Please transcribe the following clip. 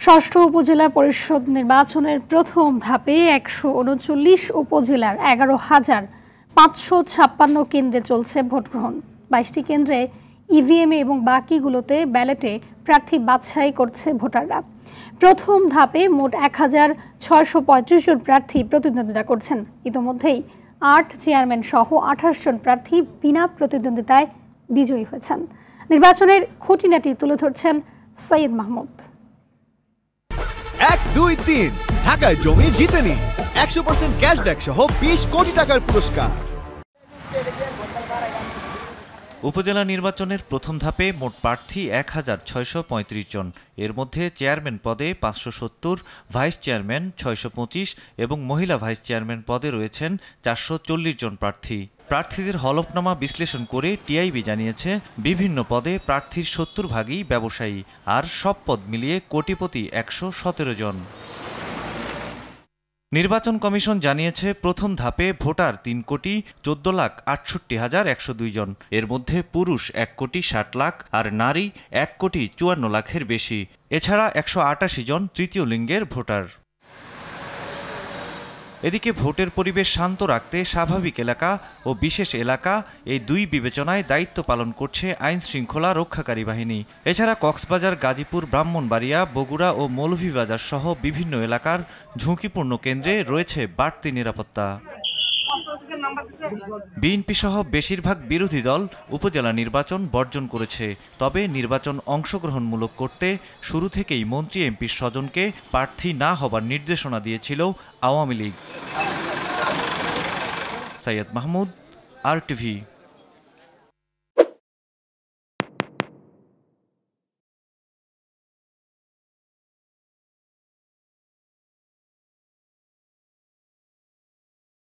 ষষ্ঠ উপজেলা পরিষদ নির্বাচনের প্রথম ধাপে ১৩৯ উপজেলার ১১,৫৫৬ কেন্দ্রে চলছে ভোট গ্রহণ। ২২টি কেন্দ্রে ইভিএমে এবং বাকিগুলোতে ব্যালটে প্রার্থী বাছাই করছে ভোটাররা। প্রথম ধাপে মোট ১,৬৩৫ জন প্রার্থী প্রতিদ্বন্দ্বিতা করছেন। ইতোমধ্যেই ৮ চেয়ারম্যান সহ ২৮ জন প্রার্থী বিনা প্রতিদ্বন্দ্বিতায় বিজয়ী হয়েছেন। নির্বাচনের খুঁটিনাটি তুলে ধরছেন সৈয়দ মাহমুদ। ১, ২, ৩ ঢাকায় জমি জিতে নিন ১০০% ক্যাশব্যাক সহ ২০ কোটি টাকার পুরস্কার। উপজেলা নির্বাচনের প্রথম ধাপে মোট প্রার্থী ১,৬৩৫ জন। এর মধ্যে চেয়ারম্যান পদে ৫৭০, ভাইস চেয়ারম্যান ৬২৫ এবং মহিলা ভাইস চেয়ারম্যান পদে রয়েছেন ৪৪০ জন প্রার্থী। প্রার্থীদের হলফনামা বিশ্লেষণ করে টিআইবি জানিয়েছে, বিভিন্ন পদে প্রার্থীর ৭০ ভাগই ব্যবসায়ী, আর সব পদ মিলিয়ে কোটিপতি ১১৭ জন। নির্বাচন কমিশন জানিয়েছে, প্রথম ধাপে ভোটার ৩,১৪,৬৮,১০২ জন। এর মধ্যে পুরুষ ১,৬০,০০,০০০ আর নারী ১,৫৪,০০,০০০ বেশি। এছাড়া ১৮৮ জন তৃতীয় লিঙ্গের ভোটার। এদিকে ভোটের পরিবেশ শান্ত রাখতে স্বাভাবিক এলাকা ও বিশেষ এলাকা এই দুই বিবেচনায় দায়িত্ব পালন করছে আইন শৃঙ্খলা রক্ষাকারী বাহিনী। এছাড়া কক্সবাজার, গাজীপুর, ব্রাহ্মণবাড়িয়া, বগুড়া ও মৌলভীবাজার সহ বিভিন্ন এলাকার ঝুঁকিপূর্ণ কেন্দ্রে রয়েছে বাড়তি নিরাপত্তা। বিএনপি সহ বেশিরভাগ বিরোধী দল উপজেলা নির্বাচন বর্জন করেছে। তবে নির্বাচন অংশগ্রহণমূলক করতে শুরু থেকেই মন্ত্রী এমপির স্বজনকে প্রার্থী না হবার নির্দেশনা দিয়েছিল আওয়ামী লীগ। সৈয়দ মাহমুদ, RTV।